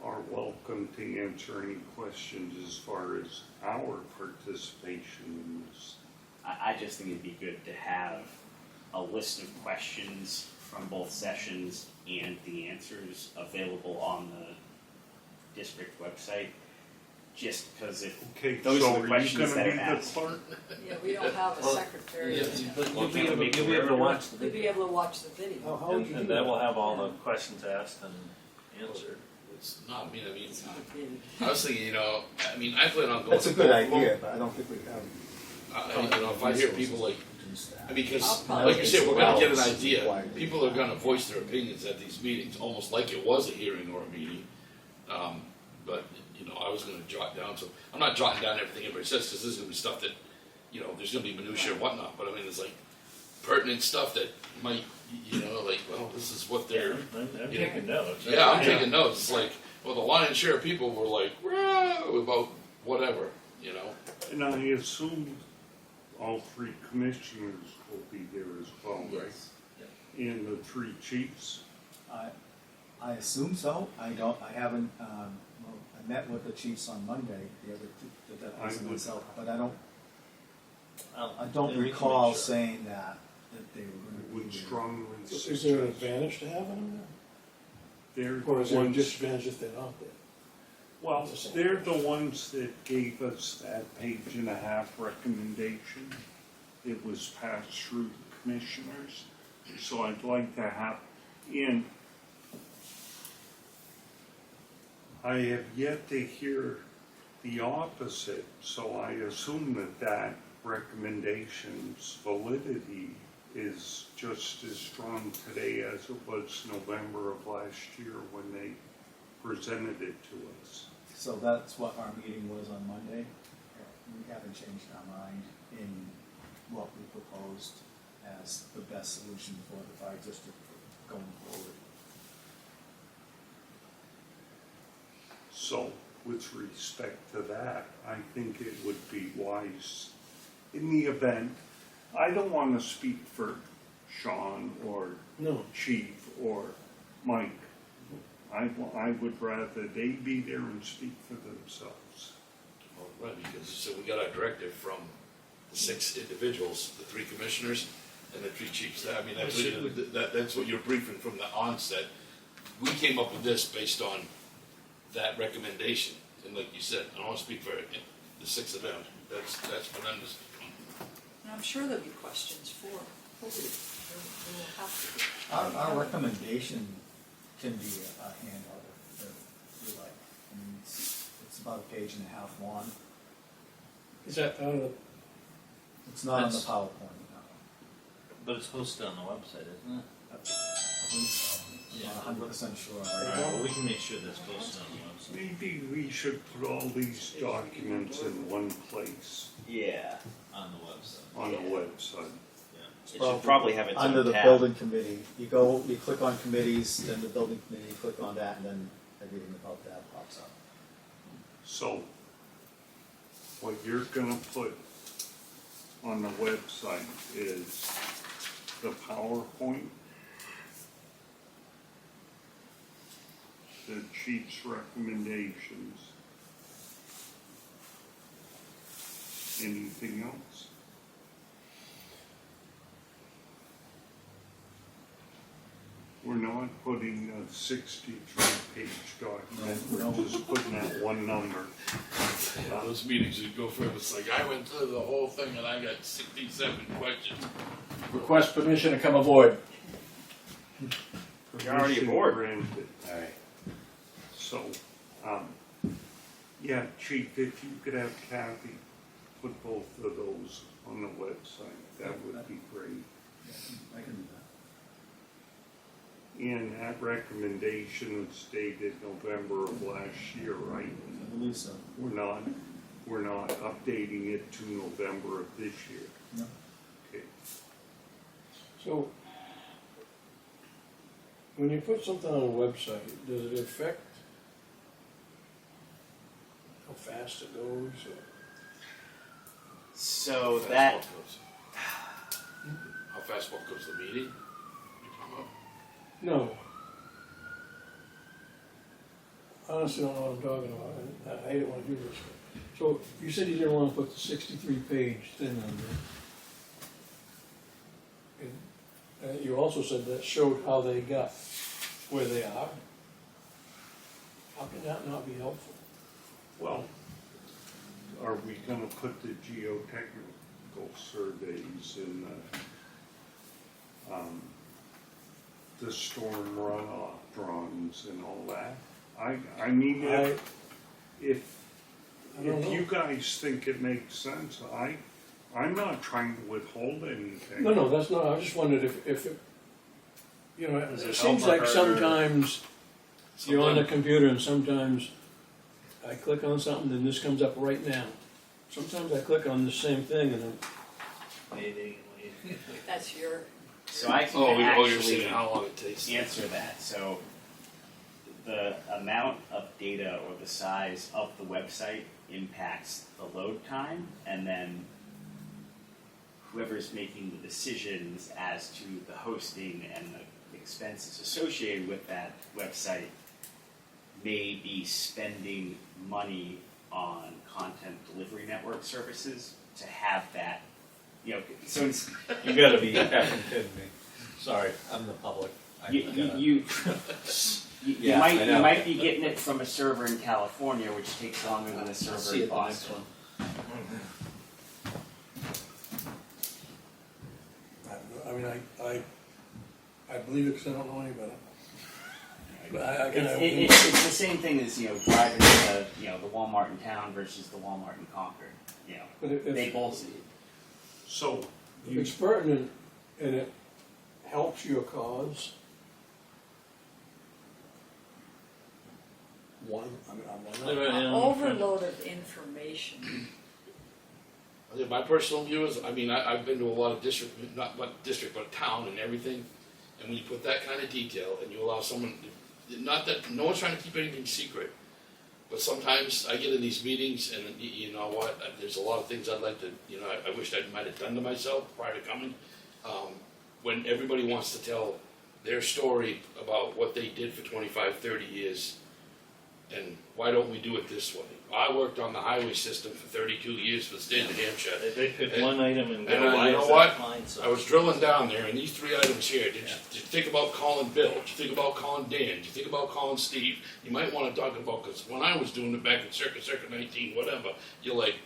are welcome to answer any questions as far as our participation in this. I just think it'd be good to have a list of questions from both sessions and the answers available on the district website. Just because if Okay, those so are the are you questions gonna that be are the asked. clerk? Yeah, we don't have a Well, secretary. Yeah, but Well, you'll be can't we able, make you'll be able to Lorero watch the We'd be video. able to watch the video. How would you do And that? that will have all the questions asked and answered. It's not, I mean, It's not big. I was thinking, I plan on going. That's a good idea, but I don't think we have. If I hear people like, reduced that. I'll because, probably like you said, we're gonna get an Well, idea. why- People are gonna voice their opinions at these meetings, almost like it was a hearing or a meeting. But, I was gonna jot down, so, I'm not jotting down everything everybody says, because this is gonna be stuff that, there's gonna be minutia and whatnot, but I mean, it's like pertinent stuff that might, you know, like, well, this is what they're, I'm Yeah. taking notes. yeah, I'm taking notes. It's like, well, the lion's share of people were like, "Rah," about whatever, you know. And I assume all three commissioners will be there as well, right? And the three chiefs. I assume so. I haven't, well, I met with the chiefs on Monday, the other two, the deputies and would- myself, but I don't Yeah, we can recall make sure. saying that they were I gonna would be there. strongly Is there an suggest advantage to having them they're there? Or the is there a ones, disadvantage if they're not there? well, they're the ones that gave us that page and a half recommendation. It was passed through the commissioners, so I'd like to have, and I have yet to hear the opposite, so I assume that recommendation's validity is just as strong today as it was November of last year when they presented it to us. So that's what our meeting was on Monday. We haven't changed our mind in what we proposed as the best solution for the fire district going forward. So, with respect to that, I think it would be wise, in the event, I don't want to speak for Sean or No. Chief or Mike. I would rather they be there and speak for themselves. Well, right, because so we got our directive from the 6 individuals, the 3 commissioners and the 3 chiefs. I mean, that's what you're briefing from the onset. We came up with this based on that recommendation. And like you said, I don't want to speak for the 6 of them. That's for them to. And I'm sure there'll be questions for Hobie. There will have to be. Our recommendation can be a handout if you like. I mean, it's about a page and a half long. Is that part of the, It's not on the That's- PowerPoint, no. But it's posted on the website, isn't it? I think so. I'm not 100% sure. Alright, well, we can make sure that's posted on the website. Maybe we should put all these documents in one place Yeah. On the website, on the website. yeah. It should probably have its Under own the tab. building committee, you click on committees, then the building committee, you click on that, and then everything about that pops up. So, what you're gonna put on the website is the PowerPoint, the chief's recommendations. Anything else? We're not putting a 63-page document, No. we're just putting that one number. Yeah, those meetings would go forever. It's like, I went through the whole thing and I got 67 questions. request permission to come aboard. You're already aboard. Granted. Alright. So, yeah, Chief, if you could have Kathy put both of those on the website, that would be great. Yeah, I can do that. And that recommendation was dated November of last year, right? I believe so. We're not updating it to November of this year. No. Okay. So, when you put something on a website, does it affect how fast it goes? Or? So How that fast walk goes. How fast walk goes the meeting? You're talking about? No. I honestly don't know what I'm talking about, and I didn't want to do this. So, you said you didn't want to put the 63-page thing on there. And you also said that showed how they got where they are. How can that not be helpful? Well, are we gonna put the geotechnical surveys and the storm runoff drawings and all that? I mean, if I don't you know. guys think it makes sense, I'm not trying to withhold anything. No, that's not, I just wondered if it, you know, Does it it seems help or like hurt or- sometimes you're on the Sometimes- computer and sometimes I click on something and this comes up right now. Sometimes I click on the same thing and then, Waiting, waiting. That's your So I can you're actually saying how long it takes. answer that. So the amount of data or the size of the website impacts the load time, and then whoever's making the decisions as to the hosting and the expenses associated with that website may be spending money on content delivery network services to have that, so it's, You gotta be effing kidding me. Sorry, I'm the public. you Yeah, I know. you might be getting it from a server in California, which takes longer than a server See in it the next Boston. one. I mean, I believe it because I don't know any better. But It's the same thing as driving to the Walmart in town versus the Walmart in Concord. But They both. So, if it's pertinent and it helps your cause, why not? Overload of information. I think my personal view is, I've been to a lot of district, not what district, but town and everything, and when you put that kind of detail and you allow someone, not that, no one's trying to keep anything secret, but sometimes I get in these meetings and you know what, there's a lot of things I'd like to, I wish I might have done to myself prior to coming. When everybody wants to tell their story about what they did for 25, 30 years, and why don't we do it this way? I worked on the highway system for 32 years for the state of New Hampshire. They pick one item and go, And why you know is what? that fine? So I was drilling down there, and these 3 items here, did you think about calling Bill? Did you think about calling Dan? Did you think about calling Steve? You might want to talk about, because when I was doing it back in circa 19, whatever, you're like,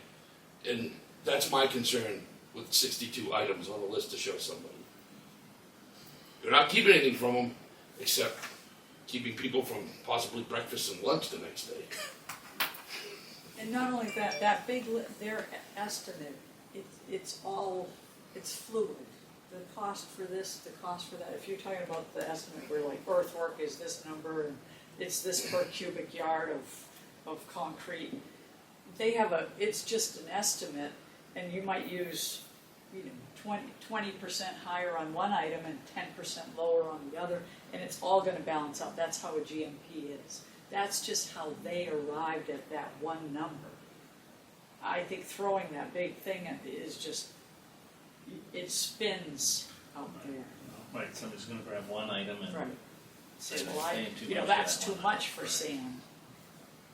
and that's my concern with 62 items on the list to show somebody. You're not keeping anything from them, except keeping people from possibly breakfast and lunch the next day. And not only that, that their estimate, it's fluid. The cost for this, the cost for that, if you're talking about the estimate where like earthwork is this number and it's this per cubic yard of concrete, it's just an estimate, and you might use 20% higher on one item and 10% lower on the other, and it's all going to balance out. That's how a GMP is. That's just how they arrived at that one number. I think throwing that big thing is just, it spins out there. right, somebody's gonna grab one item and Right. say, Well, well, paying too much for that's that too one much item. for Right. sand.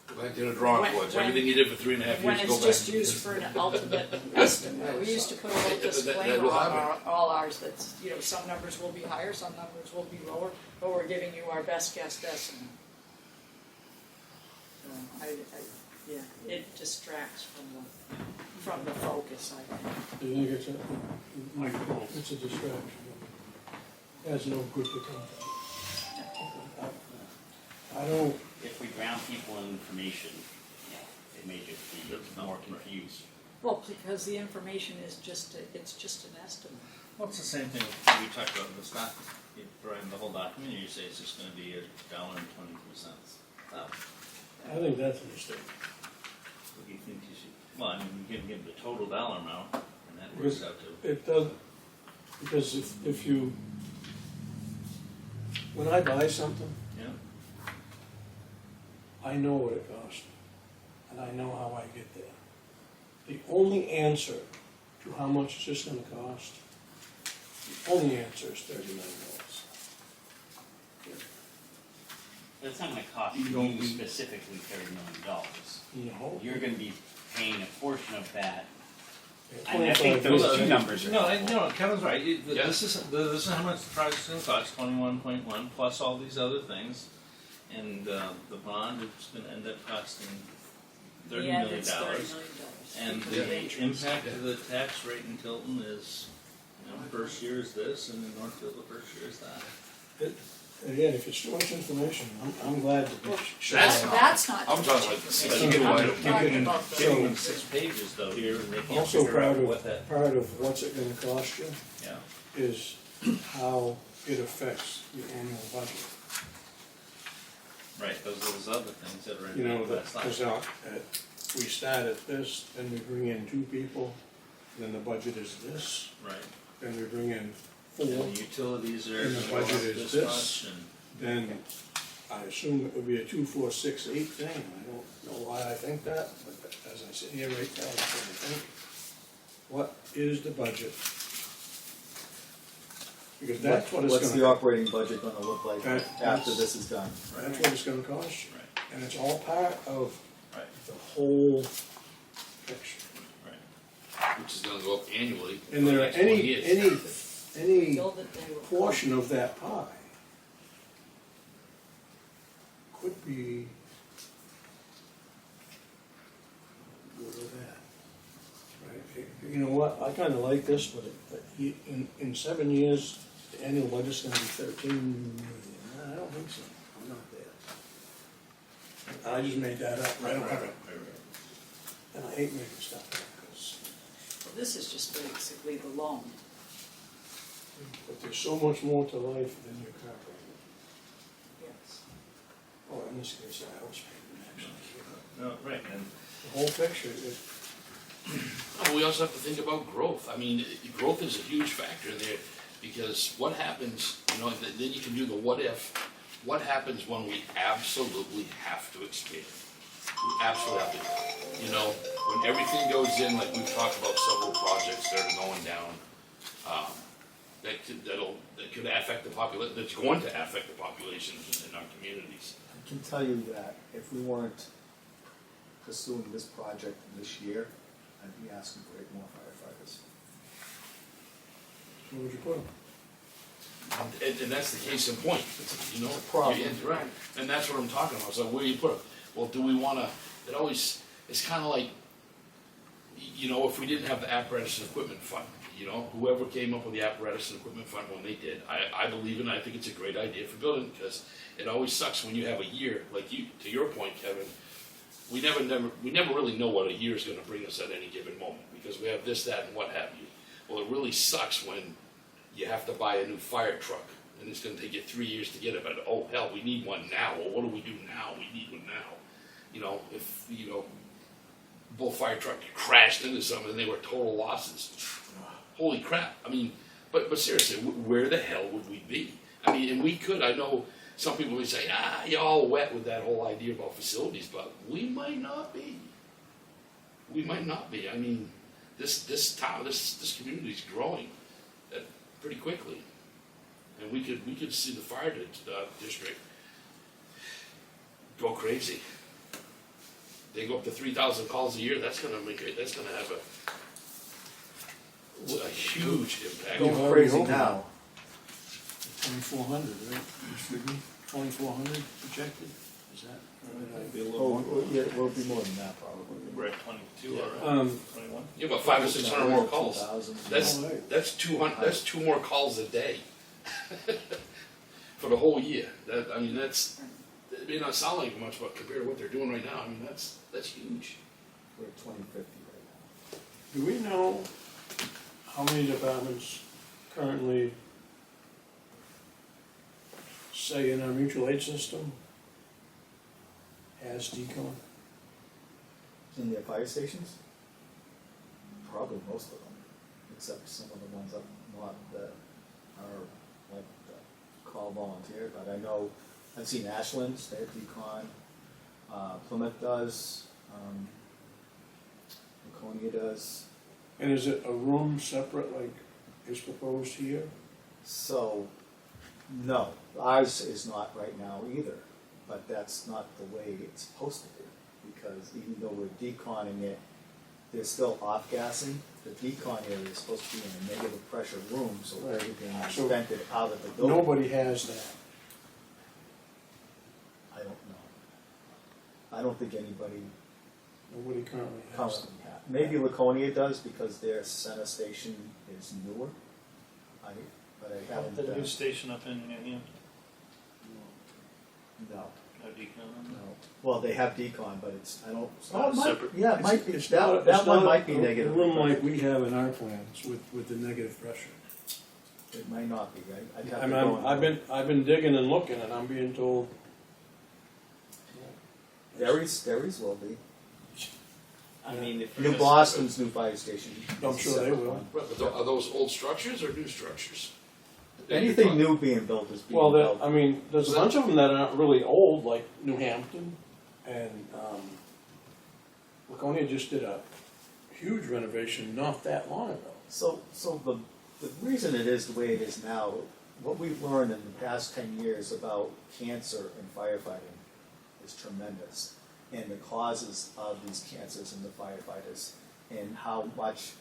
Go back to the drawing boards, When- everything you did for 3.5 When years, go it's back. just used for an ultimate estimate, we used to put a little That disclaimer will on happen. all ours that's, some numbers will be higher, some numbers will be lower, but we're giving you our best guess estimate. So, yeah, it distracts from the focus, I think. Do you think it's a distraction? It has no good to come from it. I don't, If we drown people in information, it may just be more confused. Well, because the information is it's just an estimate. Well, it's the same thing we talked about with the stock. You write the whole document, you say it's just gonna be $1.22. I think that's a mistake. What do you think you should, well, you can give the total dollar amount, and that works out to. It does, because if you, when I buy something, Yeah. I know what it costs, and I know how I get there. The only answer to how much it's just gonna cost, the only answer is $39. It's not going to cost you specifically $30 million. No. You're going to be paying a portion of that. Yeah, And I think 25 those years. two numbers are. No, Kevin's right. Yeah. This is how much the project's gonna cost, 21.1, plus all these other things. And the bond is gonna end up costing $30 Yeah, million. it's $30 million. And because of the interest. impact of the tax rate in Tilton is, first year is this, and in Northfield, the first year is that. Again, if it's too much information, I'm glad to be sure. That's not. I'm talking like the 62 I'm items. talking about the- Giving them 6 pages though here, and they can't Also figure out part what that, of, part of what's it gonna cost you yeah. is how it affects the annual budget. Right, those are those other things that are in You know, that slide. because we start at this, then we bring in 2 people, then the budget is this, Right, then we bring in for, And the utilities are And the gonna go up budget is this this. much, and then I assume it would be a 2, 4, 6, 8 thing. I don't know why I think that, but as I sit here right now, that's what I think. What is the budget? Because that's what it's What's the gonna, operating budget gonna look like That- after that's- this is done? that's what it's gonna cost you. Right. And it's all part of Right. the whole picture. Which is gonna go up annually. for And the there are next 20 any, years. any Build it, they will come. portion of that pie could be good or bad. Right? You know what, I kinda like this, but in 7 years, the annual budget's gonna be 13 million. I don't think so, I'm not there. I just made that up, I don't have it, and I hate making stuff up, 'cause Well, this is just basically the loan. but there's so much more to life than your car payment. Yes. Or in this case, a house payment, actually. no, right, and The whole picture is, No, we also have to think about growth. I mean, growth is a huge factor there, because what happens, then you can do the what if. What happens when we absolutely have to expand? We absolutely have to. When everything goes in, like we've talked about several projects that are going down, that could affect the population, that's going to affect the population in our communities. I can tell you that if we weren't pursuing this project this year, I'd be asking for 8 more firefighters. where would you put them? And that's the case in point, problem. you're right, and that's what I'm talking about, so where do you put them? Well, do we wanna, it's kinda like, if we didn't have the apparatus and equipment fund, whoever came up with the apparatus and equipment fund when they did, I believe in it, I think it's a great idea for building, because it always sucks when you have a year, like to your point, Kevin, we never really know what a year is gonna bring us at any given moment, because we have this, that, and what have you. Well, it really sucks when you have to buy a new fire truck, and it's gonna take you 3 years to get it, but oh hell, we need one now, well, what do we do now? We need one now. If, both fire truck crashed into something and they were total losses. Holy crap, but seriously, where the hell would we be? And we could, I know some people would say, you're all wet with that whole idea about facilities, but we might not be. We might not be, this town, this community's growing pretty quickly. And we could see the fire district go crazy. They go up to 3,000 calls a year, that's gonna have a huge impact. Going Go crazy over. now. 2,400, right? Excuse me, 2,400 projected, is that? be a Oh, little more. yeah, it will be more than that probably. We're at 22 Yeah. already, 21? You have about 500 or 600 more calls. 2,000. That's 200. That's 2 more calls a day for the whole year. It may not sound like much, but compared to what they're doing right now, that's huge. We're at 2050 right now. Do we know how many departments currently say in our mutual aid system has decon? In their fire stations? Probably most of them, except some of the ones up north that are like call volunteer, but I know, I've seen Ashland's, they have decon, Plymouth does, Laconia does. And is it a room separate like is proposed here? So, no, ours is not right now either, but that's not the way it's supposed to be. Because even though we're deconning it, they're still off-gassing. The decon area is supposed to be in a negative pressure room, so Right. everything is So vented out of the building. Nobody has that. I don't know. I don't think anybody Nobody currently has currently that. has. Maybe Laconia does because their center station is newer. But I haven't. The new station up in New Hampton, No. no decon. No. Well, they have decon, but it's It's oh, not it might, separate. yeah, it might be. It's That, not- that it's one not might be a negative. room like we have in our plans with the negative pressure. It might not be, right? I'd have to go and I've been digging and looking, and I'm being told. Derry's will be. I mean, if New Boston's new fire station. I'm sure they will. Right, but are those old structures or new structures? Anything new being built is being Well, built. I mean, there's a bunch of them that aren't really old, like New Hampton, and, Laconia just did a huge renovation not that long ago. So the reason it is the way it is now, what we've learned in the past 10 years about cancer and firefighting is tremendous. And the causes of these cancers in the firefighters, and how much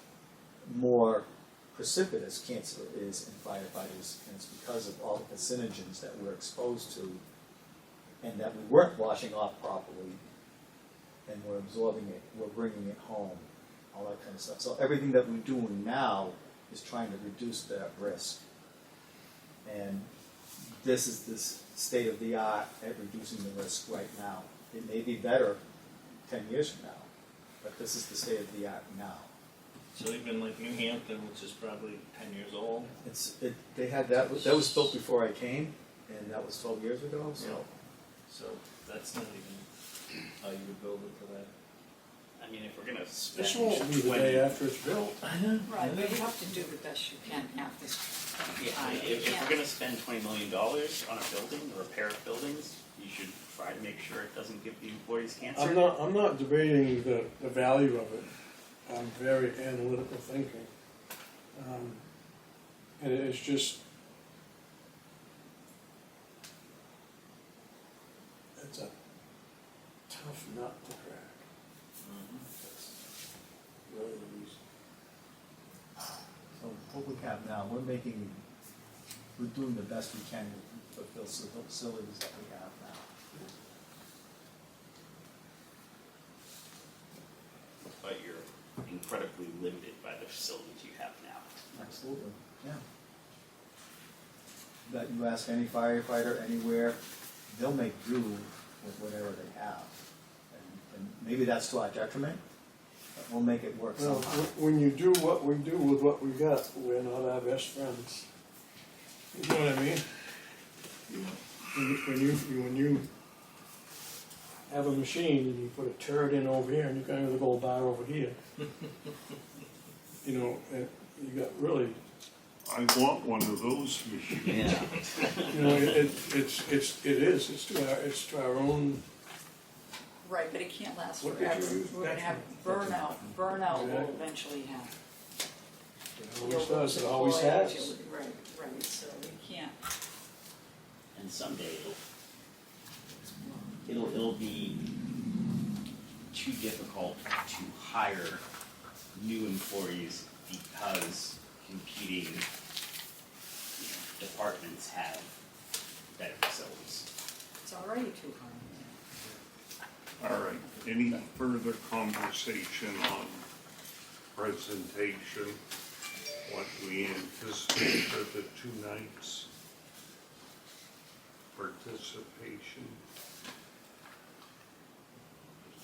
more precipitous cancer is in firefighters, and it's because of all the carcinogens that we're exposed to, and that we weren't washing off properly, and we're absorbing it, we're bringing it home, all that kind of stuff. So everything that we're doing now is trying to reduce that risk. And this is this state of the art at reducing the risk right now. It may be better 10 years from now, but this is the state of the art now. So even like New Hampton, which is probably 10 years old. They had that was built before I came, and that was 12 years ago. So So that's not even how you would build it to that. I mean, if we're gonna spend This won't be the 20 day after it's built. Right, but you have to do the best you can at this Yeah, time. if Yeah. we're gonna spend $20 million on a building, or repair of buildings, you should try to make sure it doesn't give the employees cancer. I'm not debating the value of it. I'm very analytical thinking. And it's just, it's a tough nut to crack. That's really the reason. So what we have now, we're doing the best we can with the facilities that we have now. But you're incredibly limited by the facilities you have now. Absolutely, yeah. That you ask any firefighter anywhere, they'll make do with whatever they have. And maybe that's to our detriment, but we'll make it work Well, somehow. when you do what we do with what we got, we're not our best friends. You know what I mean? When you have a machine and you put a turd in over here and you got a gold bar over here, you know, and you got really, I want one of those machines. Yeah. you know, it's to our own. Right, but it can't last What did you forever. use? We're gonna have burnout. Burnout will eventually happen. It always You'll does, lose it always employees, has. Right, so we can't. And someday it'll be too difficult to hire new employees because competing departments have better facilities. It's already too hard. All right, any further conversation on presentation? What we anticipate for the 2 nights? Participation?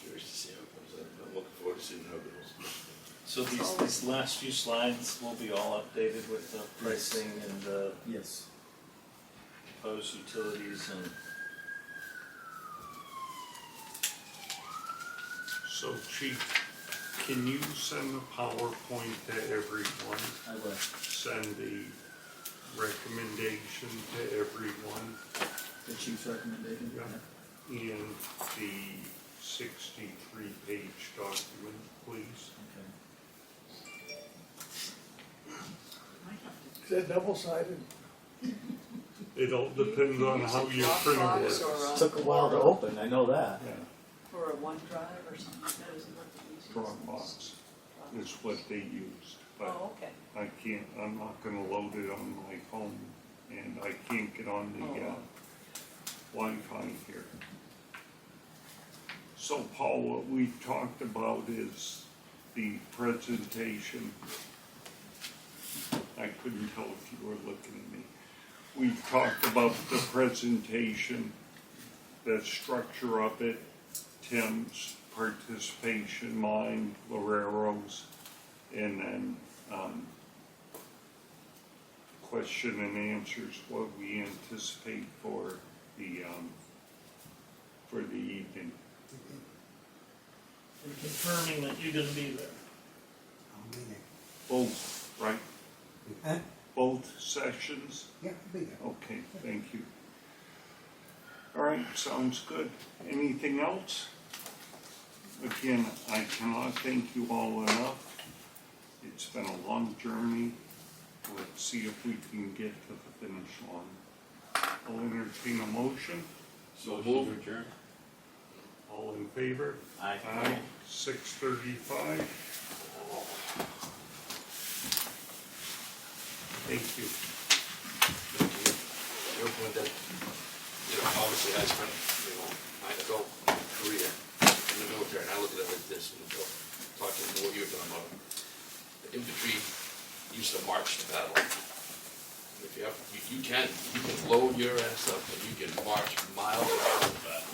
Curious to see how it comes out. I'm looking forward to seeing how it goes. So these last few slides will be all updated with the pricing and the Yes. proposed utilities and. So Chief, can you send a PowerPoint to everyone? I will. Send the recommendation to everyone The chief's recommendation? Yeah. and the 63-page document, please. Okay. Might have Is that double-sided? It all depends on how Use a your printer Dropbox works. or a- Took a while to open, I know that. Or a OneDrive or something like that, isn't what the easiest? Dropbox is what they used, but Oh, okay. I'm not gonna load it on my phone, and I can't get on the, Wi-Fi here. So Paul, what we talked about is the presentation. I couldn't tell if you were looking at me. We talked about the presentation, the structure of it, Tim's participation, mine, Lorero's, and then, question and answers, what we anticipate for the evening. And confirming that you're gonna be there. Both, right? both sessions? Yeah, I'll be there. Okay, thank you. All right, sounds good. Anything else? Again, I cannot thank you all enough. It's been a long journey. Let's see if we can get to the finish line. I'll entertain a motion. So move. Adjourn. All in favor? Aye. 6:35. Thank you. Your point that, obviously I spent, my adult career in the military, and I look at it like this, talking to what you were talking about. The infantry used to march to battle. If you have, you can load your ass up and you can march miles around the battle.